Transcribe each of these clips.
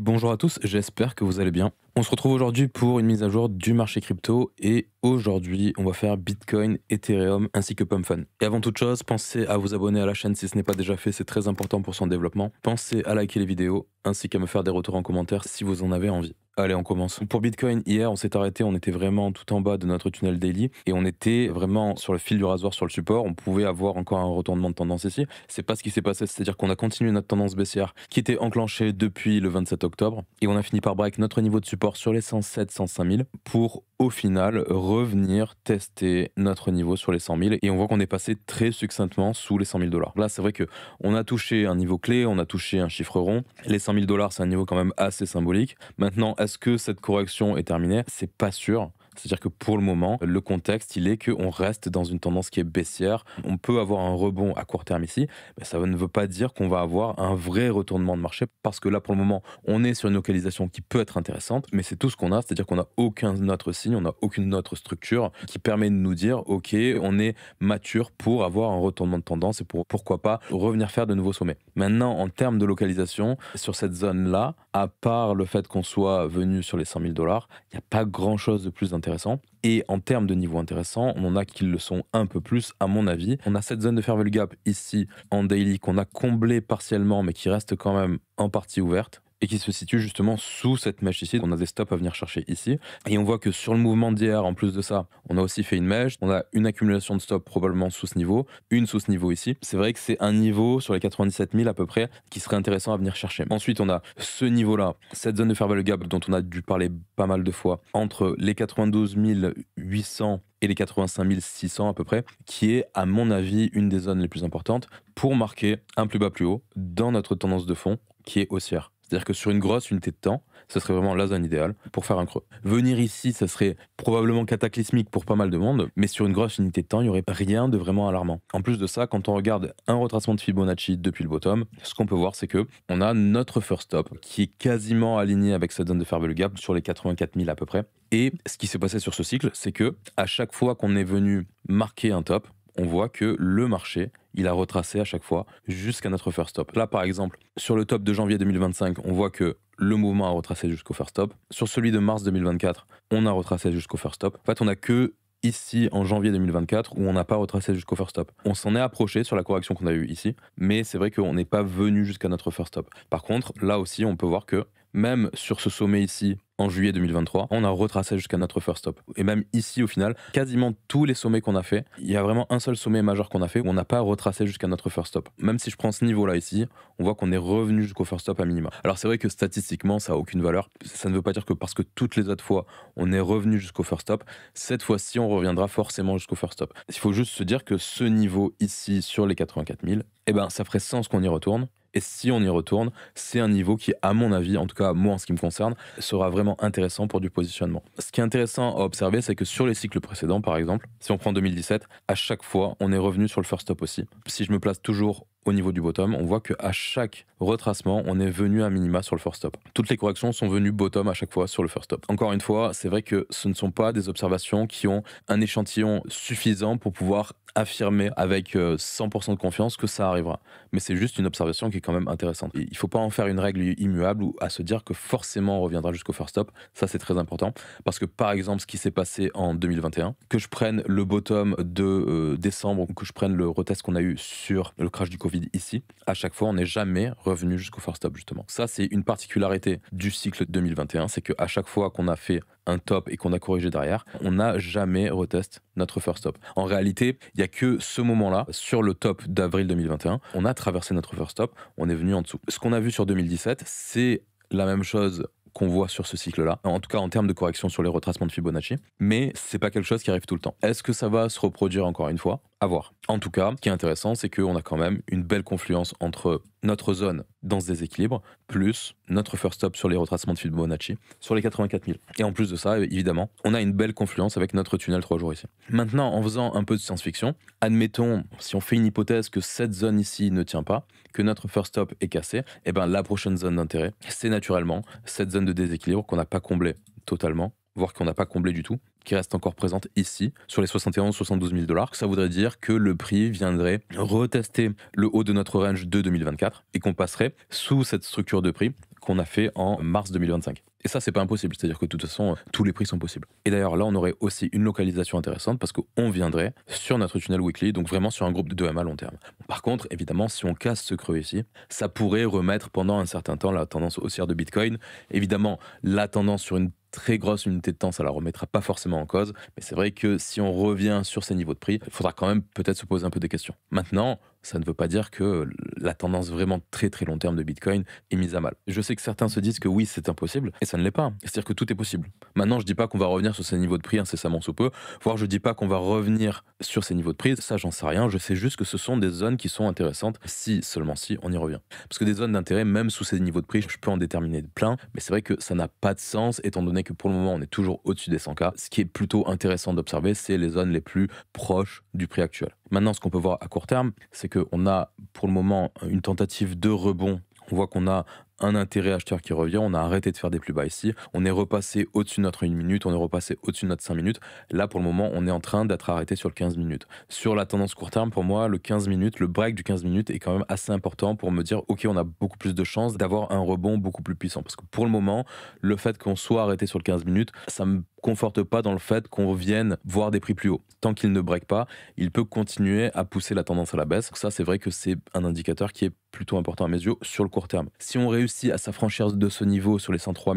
Bonjour à tous, j'espère que vous allez bien. On se retrouve aujourd'hui pour une mise à jour du marché crypto et aujourd'hui on va faire Bitcoin, Ethereum ainsi que Pumfun. Et avant toute chose, pensez à vous abonner à la chaîne si ce n'est pas déjà fait, c'est très important pour son développement. Pensez à liker les vidéos ainsi qu'à me faire des retours en commentaire si vous en avez envie. Allez, on commence. Pour Bitcoin, hier, on s'est arrêté, on était vraiment tout en bas de notre tunnel daily et on était vraiment sur le fil du rasoir sur le support. On pouvait avoir encore un retournement de tendance ici. C'est pas ce qui s'est passé, c'est-à-dire qu'on a continué notre tendance baissière qui était enclenchée depuis le 27 octobre et on a fini par break notre niveau de support sur les 107-105 000 pour au final revenir tester notre niveau sur les 100 000 et on voit qu'on est passé très succinctement sous les 100 000 $. Là, c'est vrai que on a touché un niveau clé, on a touché un chiffre rond. Les 100 000 $, c'est un niveau quand même assez symbolique. Maintenant, est-ce que cette correction est terminée? C'est pas sûr. C'est-à-dire que pour le moment, le contexte, il est qu'on reste dans une tendance qui est baissière. On peut avoir un rebond à court terme ici, mais ça ne veut pas dire qu'on va avoir un vrai retournement de marché parce que là, pour le moment, on est sur une localisation qui peut être intéressante, mais c'est tout ce qu'on a, c'est-à-dire qu'on n'a aucun autre signe, on n'a aucune autre structure qui permet de nous dire, OK, on est mature pour avoir un retournement de tendance et pour, pourquoi pas, revenir faire de nouveaux sommets. Maintenant, en termes de localisation, sur cette zone-là, à part le fait qu'on soit venu sur les 100 000 $, il n'y a pas grand-chose de plus intéressant. Et en termes de niveau intéressant, on en a qui le sont un peu plus, à mon avis. On a cette zone de fair value gap ici en daily qu'on a comblé partiellement, mais qui reste quand même en partie ouverte et qui se situe justement sous cette mèche ici. On a des stops à venir chercher ici. Et on voit que sur le mouvement d'hier, en plus de ça, on a aussi fait une mèche. On a une accumulation de stops probablement sous ce niveau, une sous ce niveau ici. C'est vrai que c'est un niveau sur les 97 000 à peu près qui serait intéressant à venir chercher. Ensuite, on a ce niveau-là, cette zone de fair value gap dont on a dû parler pas mal de fois, entre les 92 800 et les 85 600 à peu près, qui est à mon avis une des zones les plus importantes pour marquer un plus bas plus haut dans notre tendance de fond qui est haussière. C'est-à-dire que sur une grosse unité de temps, ce serait vraiment la zone idéale pour faire un creux. Venir ici, ça serait probablement cataclysmique pour pas mal de monde, mais sur une grosse unité de temps, il n'y aurait rien de vraiment alarmant. En plus de ça, quand on regarde un retracement de Fibonacci depuis le bottom, ce qu'on peut voir, c'est que on a notre first stop qui est quasiment aligné avec cette zone de fair value gap sur les 84 000 à peu près. Et ce qui s'est passé sur ce cycle, c'est que à chaque fois qu'on est venu marquer un top, on voit que le marché, il a retracé à chaque fois jusqu'à notre first stop. Là, par exemple, sur le top de janvier 2025, on voit que le mouvement a retracé jusqu'au first stop. Sur celui de mars 2024, on a retracé jusqu'au first stop. En fait, on n'a que ici, en janvier 2024, où on n'a pas retracé jusqu'au first stop. On s'en est approché sur la correction qu'on a eue ici, mais c'est vrai qu'on n'est pas venu jusqu'à notre first stop. Par contre, là aussi, on peut voir que même sur ce sommet ici, en juillet 2023, on a retracé jusqu'à notre first stop. Et même ici, au final, quasiment tous les sommets qu'on a fait, il y a vraiment un seul sommet majeur qu'on a fait où on n'a pas retracé jusqu'à notre first stop. Même si je prends ce niveau-là ici, on voit qu'on est revenu jusqu'au first stop à minima. Alors c'est vrai que statistiquement, ça n'a aucune valeur. Ça ne veut pas dire que parce que toutes les autres fois, on est revenu jusqu'au first stop, cette fois-ci, on reviendra forcément jusqu'au first stop. Il faut juste se dire que ce niveau ici, sur les 84 000, eh ben, ça ferait sens qu'on y retourne. Et si on y retourne, c'est un niveau qui, à mon avis, en tout cas moi en ce qui me concerne, sera vraiment intéressant pour du positionnement. Ce qui est intéressant à observer, c'est que sur les cycles précédents, par exemple, si on prend 2017, à chaque fois, on est revenu sur le first stop aussi. Si je me place toujours au niveau du bottom, on voit qu'à chaque retracement, on est venu à minima sur le first stop. Toutes les corrections sont venues bottom à chaque fois sur le first stop. Encore une fois, c'est vrai que ce ne sont pas des observations qui ont un échantillon suffisant pour pouvoir affirmer avec 100% de confiance que ça arrivera. Mais c'est juste une observation qui est quand même intéressante. Et il ne faut pas en faire une règle immuable ou à se dire que forcément on reviendra jusqu'au first stop. Ça, c'est très important. Parce que par exemple, ce qui s'est passé en 2021, que je prenne le bottom de décembre ou que je prenne le retest qu'on a eu sur le crash du Covid ici, à chaque fois, on n'est jamais revenu jusqu'au first stop, justement. Ça, c'est une particularité du cycle 2021, c'est qu'à chaque fois qu'on a fait un top et qu'on a corrigé derrière, on n'a jamais retest notre first stop. En réalité, il n'y a que ce moment-là, sur le top d'avril 2021, on a traversé notre first stop, on est venu en dessous. Ce qu'on a vu sur 2017, c'est la même chose qu'on voit sur ce cycle-là, en tout cas en termes de correction sur les retracements de Fibonacci, mais c'est pas quelque chose qui arrive tout le temps. Est-ce que ça va se reproduire encore une fois? À voir. En tout cas, ce qui est intéressant, c'est qu'on a quand même une belle confluence entre notre zone dans ce déséquilibre, plus notre first stop sur les retracements de Fibonacci, sur les 84 000. Et en plus de ça, évidemment, on a une belle confluence avec notre tunnel 3 jours ici. Maintenant, en faisant un peu de science-fiction, admettons, si on fait une hypothèse que cette zone ici ne tient pas, que notre first stop est cassé, et ben la prochaine zone d'intérêt, c'est naturellement cette zone de déséquilibre qu'on n'a pas comblée totalement, voire qu'on n'a pas comblé du tout, qui reste encore présente ici, sur les 71-72 000 $. Ça voudrait dire que le prix viendrait retester le haut de notre range de 2024 et qu'on passerait sous cette structure de prix qu'on a fait en mars 2025. Et ça, c'est pas impossible, c'est-à-dire que de toute façon, tous les prix sont possibles. Et d'ailleurs, là, on aurait aussi une localisation intéressante parce qu'on viendrait sur notre tunnel weekly, donc vraiment sur un groupe de 2M à long terme. Par contre, évidemment, si on casse ce creux ici, ça pourrait remettre pendant un certain temps la tendance haussière de Bitcoin. Évidemment, la tendance sur une très grosse unité de temps, ça la remettra pas forcément en cause, mais c'est vrai que si on revient sur ces niveaux de prix, il faudra quand même peut-être se poser un peu des questions. Maintenant, ça ne veut pas dire que la tendance vraiment très très long terme de Bitcoin est mise à mal. Je sais que certains se disent que oui, c'est impossible, et ça ne l'est pas. C'est-à-dire que tout est possible. Maintenant, je dis pas qu'on va revenir sur ces niveaux de prix incessamment sous peu, voire je dis pas qu'on va revenir sur ces niveaux de prix, ça j'en sais rien, je sais juste que ce sont des zones qui sont intéressantes, si, seulement si, on y revient. Parce que des zones d'intérêt, même sous ces niveaux de prix, je peux en déterminer plein, mais c'est vrai que ça n'a pas de sens, étant donné que pour le moment, on est toujours au-dessus des 100K. Ce qui est plutôt intéressant d'observer, c'est les zones les plus proches du prix actuel. Maintenant, ce qu'on peut voir à court terme, c'est qu'on a pour le moment une tentative de rebond. On voit qu'on a un intérêt acheteur qui revient, on a arrêté de faire des plus bas ici, on est repassé au-dessus de notre 1 minute, on est repassé au-dessus de notre 5 minutes. Là, pour le moment, on est en train d'être arrêté sur le 15 minutes. Sur la tendance court terme, pour moi, le 15 minutes, le break du 15 minutes est quand même assez important pour me dire, ok, on a beaucoup plus de chances d'avoir un rebond beaucoup plus puissant. Parce que pour le moment, le fait qu'on soit arrêté sur le 15 minutes, ça me conforte pas dans le fait qu'on vienne voir des prix plus hauts. Tant qu'il ne break pas, il peut continuer à pousser la tendance à la baisse. Ça, c'est vrai que c'est un indicateur qui est plutôt important à mes yeux sur le court terme. Si on réussit à s'affranchir de ce niveau sur les 103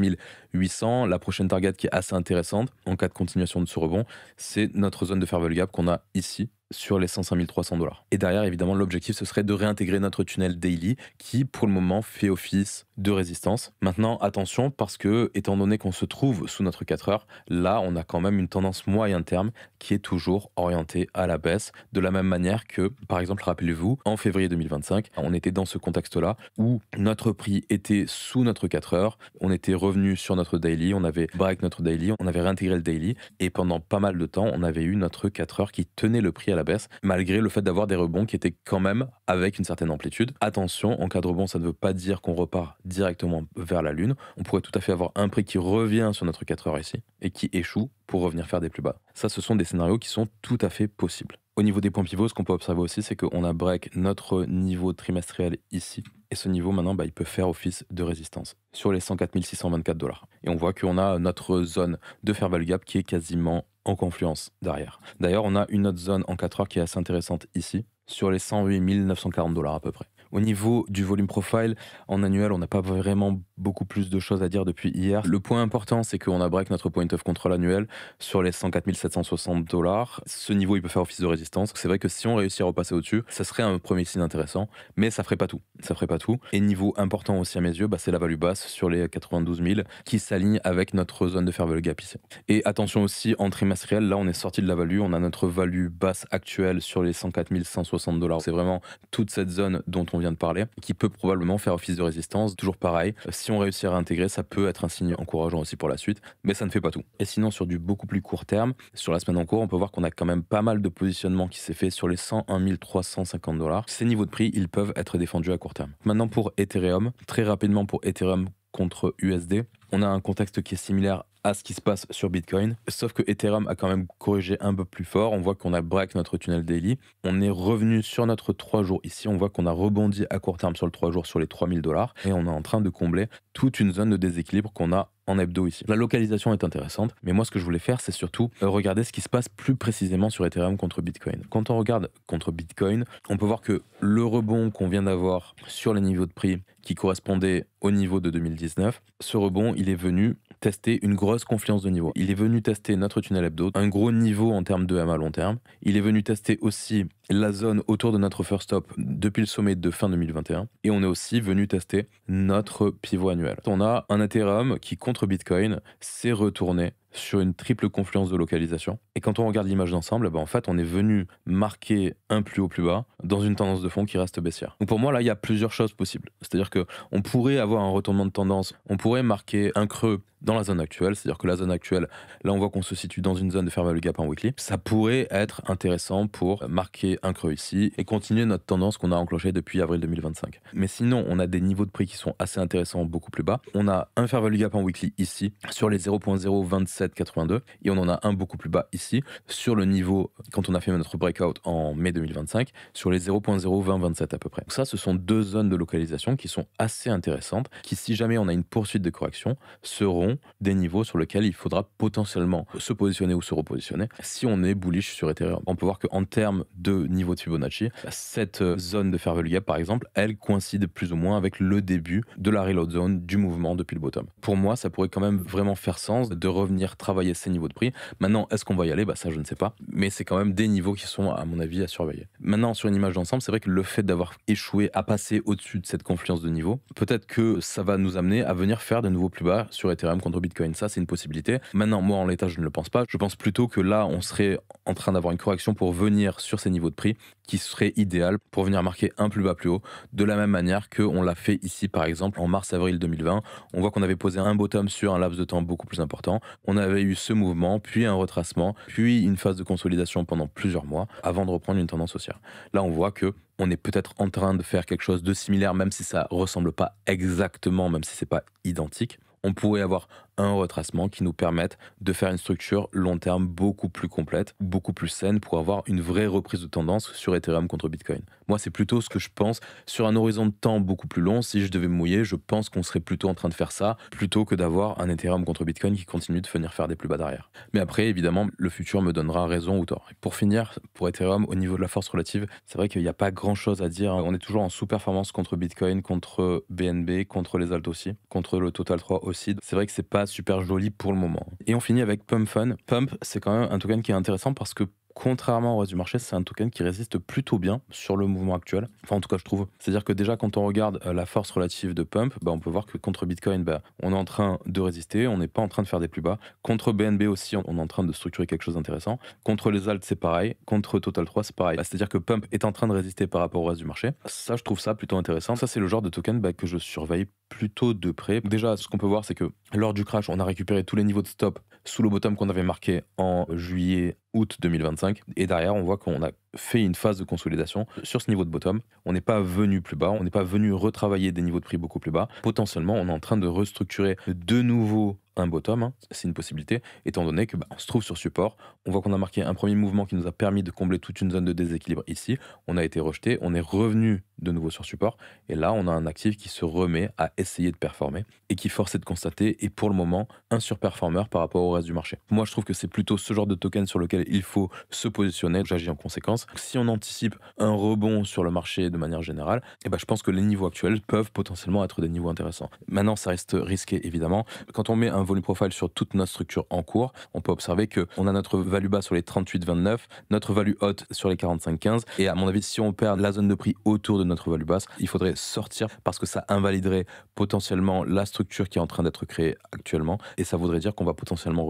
800, la prochaine target qui est assez intéressante en cas de continuation de ce rebond, c'est notre zone de fair value gap qu'on a ici sur les 105 300 $. Et derrière, évidemment, l'objectif, ce serait de réintégrer notre tunnel daily qui, pour le moment, fait office de résistance. Maintenant, attention, parce que, étant donné qu'on se trouve sous notre 4 heures, là, on a quand même une tendance moyen terme qui est toujours orientée à la baisse, de la même manière que, par exemple, rappelez-vous, en février 2025, on était dans ce contexte-là où notre prix était sous notre 4 heures, on était revenu sur notre daily, on avait break notre daily, on avait réintégré le daily, et pendant pas mal de temps, on avait eu notre 4 heures qui tenait le prix à la baisse, malgré le fait d'avoir des rebonds qui étaient quand même avec une certaine amplitude. Attention, en cas de rebond, ça ne veut pas dire qu'on repart directement vers la lune. On pourrait tout à fait avoir un prix qui revient sur notre 4 heures ici et qui échoue pour revenir faire des plus bas. Ça, ce sont des scénarios qui sont tout à fait possibles. Au niveau des points pivots, ce qu'on peut observer aussi, c'est qu'on a break notre niveau trimestriel ici. Et ce niveau, maintenant, il peut faire office de résistance sur les 104 624 $. Et on voit qu'on a notre zone de fair value gap qui est quasiment en confluence derrière. D'ailleurs, on a une autre zone en 4 heures qui est assez intéressante ici, sur les 108 940 $ à peu près. Au niveau du volume profile, en annuel, on n'a pas vraiment beaucoup plus de choses à dire depuis hier. Le point important, c'est qu'on a break notre point of control annuel sur les 104 760 $. Ce niveau, il peut faire office de résistance. C'est vrai que si on réussit à repasser au-dessus, ça serait un premier signe intéressant, mais ça ferait pas tout. Ça ferait pas tout. Et niveau important aussi à mes yeux, c'est la value basse sur les 92 000 qui s'aligne avec notre zone de fair value gap ici. Et attention aussi, en trimestriel, là, on est sorti de la value. On a notre value basse actuelle sur les 104 160 $. C'est vraiment toute cette zone dont on vient de parler, qui peut probablement faire office de résistance. Toujours pareil, si on réussit à réintégrer, ça peut être un signe encourageant aussi pour la suite, mais ça ne fait pas tout. Et sinon, sur du beaucoup plus court terme, sur la semaine en cours, on peut voir qu'on a quand même pas mal de positionnement qui s'est fait sur les 101 350 $. Ces niveaux de prix, ils peuvent être défendus à court terme. Maintenant, pour Ethereum, très rapidement pour Ethereum contre USD, on a un contexte qui est similaire à ce qui se passe sur Bitcoin, sauf que Ethereum a quand même corrigé un peu plus fort. On voit qu'on a break notre tunnel daily, on est revenu sur notre 3 jours ici, on voit qu'on a rebondi à court terme sur le 3 jours sur les 3000 $, et on est en train de combler toute une zone de déséquilibre qu'on a en hebdo ici. La localisation est intéressante, mais moi ce que je voulais faire, c'est surtout regarder ce qui se passe plus précisément sur Ethereum contre Bitcoin. Quand on regarde contre Bitcoin, on peut voir que le rebond qu'on vient d'avoir sur les niveaux de prix qui correspondaient au niveau de 2019, ce rebond, il est venu tester une grosse confluence de niveau. Il est venu tester notre tunnel hebdo, un gros niveau en termes de M à long terme. Il est venu tester aussi la zone autour de notre first stop depuis le sommet de fin 2021. Et on est aussi venu tester notre pivot annuel. On a un Ethereum qui, contre Bitcoin, s'est retourné sur une triple confluence de localisation. Et quand on regarde l'image d'ensemble, en fait, on est venu marquer un plus haut plus bas dans une tendance de fond qui reste baissière. Donc pour moi, là, il y a plusieurs choses possibles. C'est-à-dire qu'on pourrait avoir un retournement de tendance, on pourrait marquer un creux dans la zone actuelle, c'est-à-dire que la zone actuelle, là, on voit qu'on se situe dans une zone de fair value gap en weekly. Ça pourrait être intéressant pour marquer marquer un creux ici et continuer notre tendance qu'on a enclenchée depuis avril 2025. Mais sinon, on a des niveaux de prix qui sont assez intéressants, beaucoup plus bas. On a un fair value gap en weekly ici sur les 0.02782 et on en a un beaucoup plus bas ici sur le niveau quand on a fait notre breakout en mai 2025 sur les 0.02027 à peu près. Donc ça, ce sont deux zones de localisation qui sont assez intéressantes, qui si jamais on a une poursuite de correction, seront des niveaux sur lesquels il faudra potentiellement se positionner ou se repositionner si on est bullish sur Ethereum. On peut voir qu'en termes de niveau de Fibonacci, cette zone de fair value gap par exemple, elle coïncide plus ou moins avec le début de la reload zone du mouvement depuis le bottom. Pour moi, ça pourrait quand même vraiment faire sens de revenir travailler ces niveaux de prix. Maintenant, est-ce qu'on va y aller? Ça, je ne sais pas. Mais c'est quand même des niveaux qui sont, à mon avis, à surveiller. Maintenant, sur une image d'ensemble, c'est vrai que le fait d'avoir échoué à passer au-dessus de cette confluence de niveau, peut-être que ça va nous amener à venir faire de nouveaux plus bas sur Ethereum contre Bitcoin. Ça, c'est une possibilité. Maintenant, moi, en l'état, je ne le pense pas. Je pense plutôt que là, on serait en train d'avoir une correction pour venir sur ces niveaux de prix qui serait idéal pour venir marquer un plus bas plus haut, de la même manière qu'on l'a fait ici, par exemple, en mars-avril 2020. On voit qu'on avait posé un bottom sur un laps de temps beaucoup plus important. On avait eu ce mouvement, puis un retracement, puis une phase de consolidation pendant plusieurs mois avant de reprendre une tendance haussière. Là, on voit que on est peut-être en train de faire quelque chose de similaire, même si ça ressemble pas exactement, même si c'est pas identique. On pourrait avoir un retracement qui nous permette de faire une structure long terme beaucoup plus complète, beaucoup plus saine pour avoir une vraie reprise de tendance sur Ethereum contre Bitcoin. Moi, c'est plutôt ce que je pense. Sur un horizon de temps beaucoup plus long, si je devais me mouiller, je pense qu'on serait plutôt en train de faire ça plutôt que d'avoir un Ethereum contre Bitcoin qui continue de venir faire des plus bas derrière. Mais après, évidemment, le futur me donnera raison ou tort. Et pour finir, pour Ethereum, au niveau de la force relative, c'est vrai qu'il n'y a pas grand-chose à dire. On est toujours en sous-performance contre Bitcoin, contre BNB, contre les alt aussi, contre le Total 3 aussi. C'est vrai que c'est pas super joli pour le moment. Et on finit avec Pump Fun. Pump, c'est quand même un token qui est intéressant parce que contrairement au reste du marché, c'est un token qui résiste plutôt bien sur le mouvement actuel. Enfin, en tout cas, je trouve. C'est-à-dire que déjà, quand on regarde la force relative de Pump, on peut voir que contre Bitcoin, on est en train de résister, on n'est pas en train de faire des plus bas. Contre BNB aussi, on est en train de structurer quelque chose d'intéressant. Contre les alts, c'est pareil. Contre Total 3, c'est pareil. C'est-à-dire que Pump est en train de résister par rapport au reste du marché. Ça, je trouve ça plutôt intéressant. Ça, c'est le genre de token que je surveille plutôt de près. Déjà, ce qu'on peut voir, c'est que lors du crash, on a récupéré tous les niveaux de stop sous le bottom qu'on avait marqué en juillet-août 2025. Et derrière, on voit qu'on a fait une phase de consolidation sur ce niveau de bottom. On n'est pas venu plus bas, on n'est pas venu retravailler des niveaux de prix beaucoup plus bas. Potentiellement, on est en train de restructurer de nouveau un bottom, c'est une possibilité, étant donné que on se trouve sur support. On voit qu'on a marqué un premier mouvement qui nous a permis de combler toute une zone de déséquilibre ici. On a été rejeté, on est revenu de nouveau sur support, et là on a un actif qui se remet à essayer de performer et qui, force est de constater, est pour le moment un surperformeur par rapport au reste du marché. Moi je trouve que c'est plutôt ce genre de token sur lequel il faut se positionner. J'agis en conséquence. Si on anticipe un rebond sur le marché de manière générale, je pense que les niveaux actuels peuvent potentiellement être des niveaux intéressants. Maintenant ça reste risqué évidemment. Quand on met un volume profile sur toute notre structure en cours, on peut observer qu'on a notre value bas sur les 38,29, notre value haute sur les 45,15, et à mon avis, si on perd la zone de prix autour de notre value basse, il faudrait sortir parce que ça invaliderait potentiellement la structure qui est en train d'être créée actuellement, et ça voudrait dire qu'on va potentiellement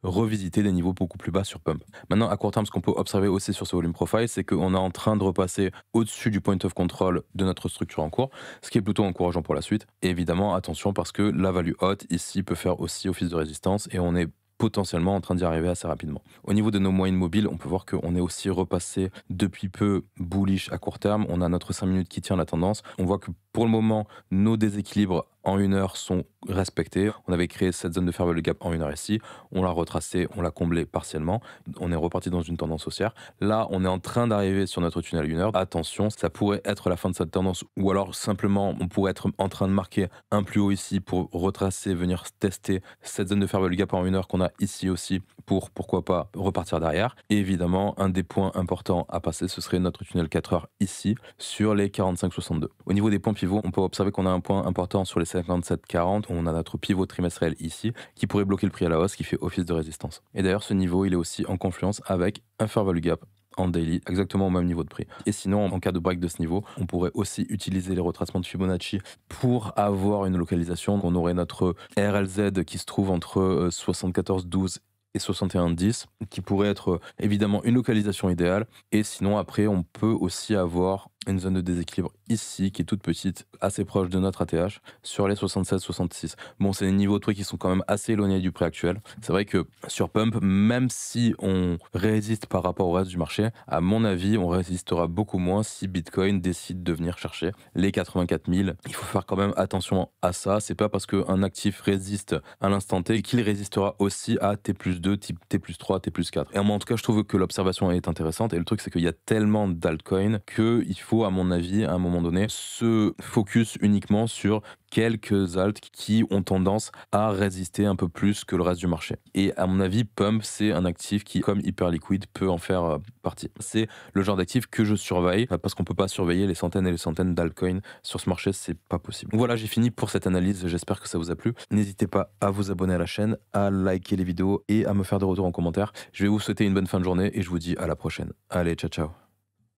revisiter des niveaux beaucoup plus bas sur Pump. Maintenant, à court terme, ce qu'on peut observer aussi sur ce volume profile, c'est qu'on est en train de repasser au-dessus du point of control de notre structure en cours, ce qui est plutôt encourageant pour la suite. Et évidemment, attention parce que la value haute ici peut faire aussi office de résistance et on est potentiellement en train d'y arriver assez rapidement. Au niveau de nos moyennes mobiles, on peut voir qu'on est aussi repassé depuis peu bullish à court terme. On a notre 5 minutes qui tient la tendance. On voit que pour le moment, nos déséquilibres en 1 heure sont respectés. On avait créé cette zone de fair value gap en 1 heure ici. On l'a retracé, on l'a comblé partiellement. On est reparti dans une tendance haussière. Là, on est en train d'arriver sur notre tunnel 1 heure. Attention, ça pourrait être la fin de cette tendance ou alors simplement on pourrait être en train de marquer un plus haut ici pour retracer, venir tester cette zone de fair value gap en 1 heure qu'on a ici aussi pour, pourquoi pas, repartir derrière. Et évidemment, un des points importants à passer, ce serait notre tunnel 4 heures ici sur les 45,62. Au niveau des points pivots, on peut observer qu'on a un point important sur les 57,40. On a notre pivot trimestriel ici qui pourrait bloquer le prix à la hausse, qui fait office de résistance. Et d'ailleurs, ce niveau, il est aussi en confluence avec un fair value gap en daily, exactement au même niveau de prix. Et sinon, en cas de break de ce niveau, on pourrait aussi utiliser les retracements de Fibonacci pour avoir une localisation. On aurait notre RLZ qui se trouve entre 74,12 et 61,10 qui pourrait être évidemment une localisation idéale. Et sinon, après, on peut aussi avoir une zone de déséquilibre ici qui est toute petite, assez proche de notre ATH, sur les 76-66. Bon, c'est des niveaux de prix qui sont quand même assez éloignés du prix actuel. C'est vrai que sur Pump, même si on résiste par rapport au reste du marché, à mon avis, on résistera beaucoup moins si Bitcoin décide de venir chercher les 84 000. Il faut faire quand même attention à ça. C'est pas parce qu'un actif résiste à l'instant T qu'il résistera aussi à T+2, type T+3, T+4. Et moi, en tout cas, je trouve que l'observation est intéressante. Et le truc, c'est qu'il y a tellement d'altcoins qu'il faut, à mon avis, à un moment donné, se focus uniquement sur quelques alts qui ont tendance à résister un peu plus que le reste du marché. Et à mon avis, Pump, c'est un actif qui, comme Hyperliquid, peut en faire partie. C'est le genre d'actif que je surveille, parce qu'on peut pas surveiller les centaines et les centaines d'altcoins sur ce marché, c'est pas possible. Donc voilà, j'ai fini pour cette analyse, j'espère que ça vous a plu. N'hésitez pas à vous abonner à la chaîne, à liker les vidéos et à me faire des retours en commentaire. Je vais vous souhaiter une bonne fin de journée et je vous dis à la prochaine. Allez, ciao ciao.